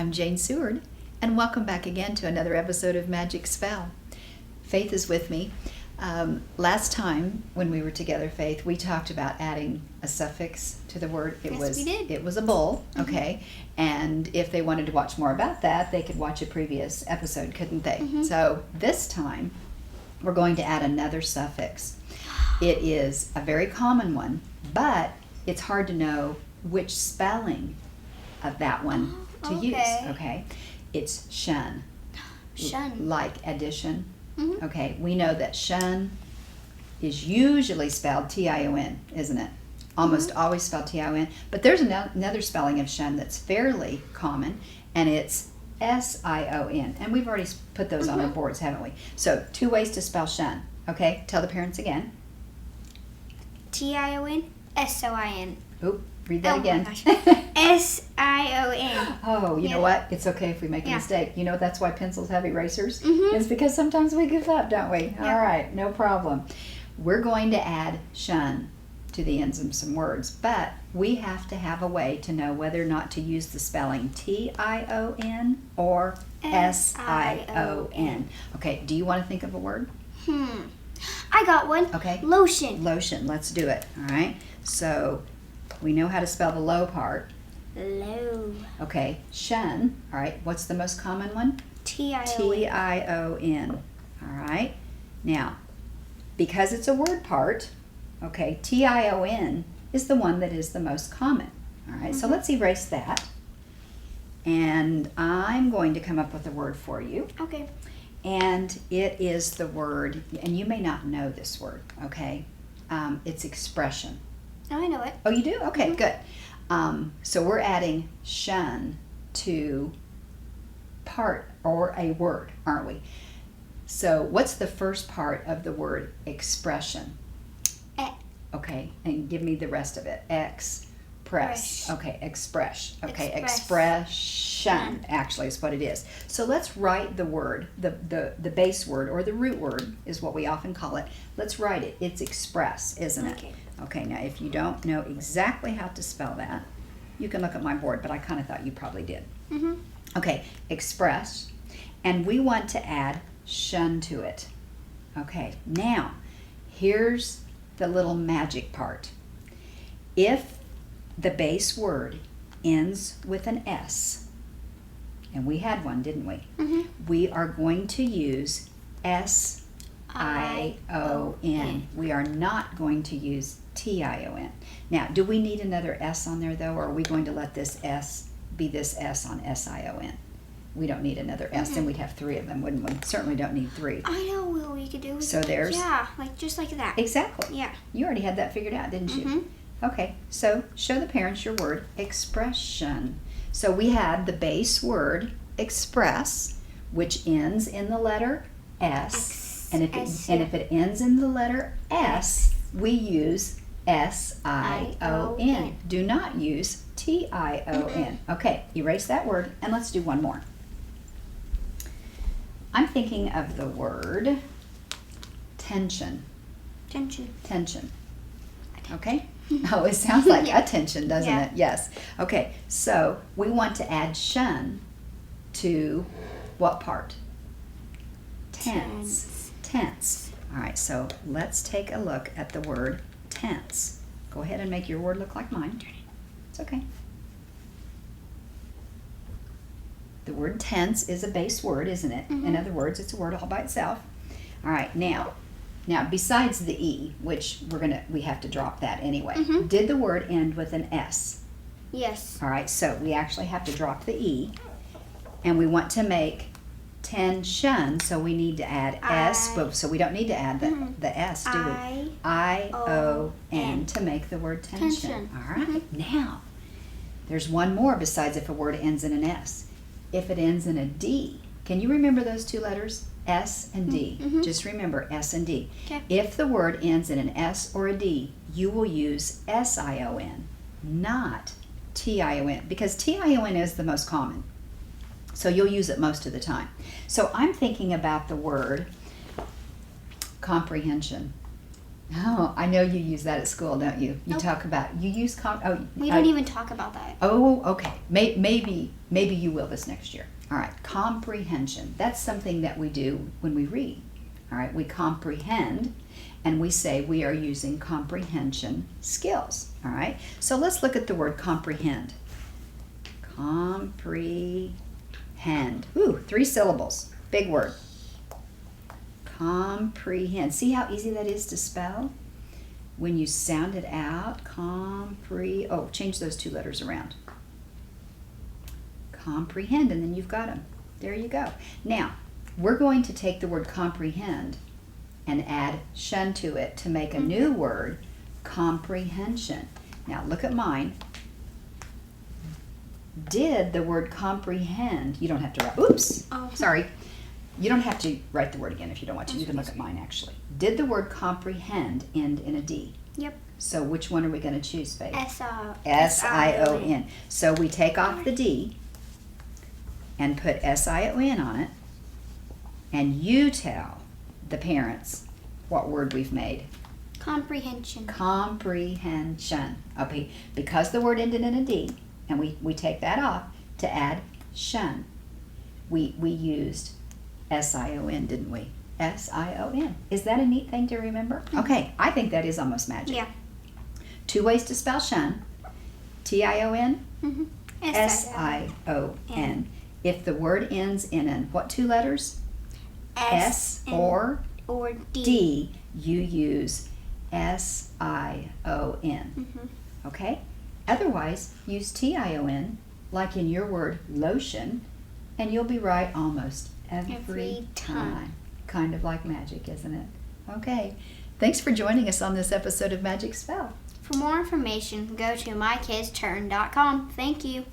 I'm Jane Seward, and welcome back again to another episode of Magic Spell. Faith is with me. Last time when we were together, Faith, we talked about adding a suffix to the word. We did. It was a bull, okay? And if they wanted to watch more about that, they could watch a previous episode, couldn't they? So this time, we're going to add another suffix. It is a very common one, but it's hard to know which spelling of that one to use, okay? It's shun. Shun. Like addition. Okay, we know that shun is usually spelled T-I-O-N, isn't it? Almost always spelled T-I-O-N. But there's another spelling of shun that's fairly common, and it's S-I-O-N. And we've already put those on our boards, haven't we? So, 2 ways to spell shun. Okay, tell the parents again. T-I-O-N, S-O-I-N. Oop, read that again. S-I-O-N. Oh, you know what? It's okay if we make a Yeah. mistake. You know that's why pencils have erasers? It's because sometimes we give up, don't we? Yeah. All right, no problem. We're going to add shun to the ends of some words, but we have to have a way to know whether or not to use the spelling T-I-O-N or S-I-O-N. Okay, do you want to think of a word? I got one. Okay. Lotion. Lotion, let's do it, all right? So we know how to spell the low part. Low. Okay, shun, all right, what's the most common one? T-I-O-N. T-I-O-N, all right? Now, because it's a word part, okay, T-I-O-N is the one that is the most common, all right? So let's erase that, and I'm going to come up with a word for you, Okay. and it is the word, and you may not know this word, okay? It's expression. Oh, I know it. Oh, you do? Okay, good. So we're adding shun to part or a word, aren't we? So what's the first part of the word expression? Okay, and give me the rest of it. Express. Okay, express. Okay, expression actually is what it is. So let's write the word, the base word or the root word is what we often call it. Let's write it. It's express, isn't it? Okay. Okay, now if you don't know exactly how to spell that, you can look at my board, but I kind of thought you probably did. Okay, express, and we want to add shun to it. Okay, now here's the little magic part. If the base word ends with an S, and we had one, didn't we? We are going to use S-I-O-N. We are not going to use T-I-O-N. Now, do we need another S on there, though, or are we going to let this S be this S on S-I-O-N? We don't need another S, then we'd have 3 of them, wouldn't we? Certainly don't need 3. I know what we could do. So there's... Yeah, just like that. Exactly. Yeah. You already had that figured out, didn't you? Okay, so show the parents your word, expression. So we had the base word, express, which ends in the letter S. And if it ends in the letter S, we use S-I-O-N. Do not use T-I-O-N. Okay, erase that word, and let's do one more. I'm thinking of the word tension. Tension. Okay? Oh, it sounds like attention, doesn't it? Yes. Okay, so we want to add shun to what part? Tense. All right, so let's take a look at the word tense. Go ahead and make your word look like mine. It's okay. The word tense is a base word, isn't it? In other words, it's a word all by itself. All right, now besides the E, which we have to drop that anyway. Did the word end with an S? Yes. All right, so we actually have to drop the E, and we want to make tension, so we need to add S, but so we don't need to add the S, do we? I-O-N to make the word tension. All right, now there's one more besides if a word ends in an S. If it ends in a D, can you remember those 2 letters? S and D. Just remember S and D. Okay. If the word ends in an S or a D, you will use S-I-O-N, not T-I-O-N, because T-I-O-N is the most common. So you'll use it most of the time. So I'm thinking about the word comprehension. Oh, I know you use that at school, don't you? You Nope. talk about, you use, We don't even talk about that. Oh, okay. Maybe you will this next year. All right, comprehension. That's something that we do when we read. All right, we comprehend, and we say we are using comprehension skills. All right, so let's look at the word comprehend. Comprehend. Ooh, 3 syllables. Big word. Comprehend. See how easy that is to spell? When you sound it out, oh, change those 2 letters around. Comprehend, and then you've got them. There you go. Now, we're going to take the word comprehend and add shun to it to make a new word, comprehension. Now, look at mine. Did the word comprehend, you don't have to write, oops, sorry. You don't have to write the word again if you don't want to. You can look at mine, actually. Did the word comprehend end in a D? Yep. So which one are we going to choose, Faith? S-I-O-N. So we take off the D and put S-I-O-N on it, and you tell the parents what word we've made. Comprehension. Comprehension. Okay, because the word ended in a D, and we take that off to add shun. We used S-I-O-N, didn't we? S-I-O-N. Is that a neat thing to remember? Okay, I think that is almost magic. Yeah. 2 ways to spell shun. T-I-O-N, Mm-hmm. S-I-O-N. If the word ends in what 2 letters? S or D, you use S-I-O-N. Mm-hmm. Okay? Otherwise, use T-I-O-N, like in your word lotion, and you'll be right almost every time. Kind of like magic, isn't it? Okay. Thanks for joining us on this episode of Magic Spell. For more information, go to mykidsturn.com. Thank you.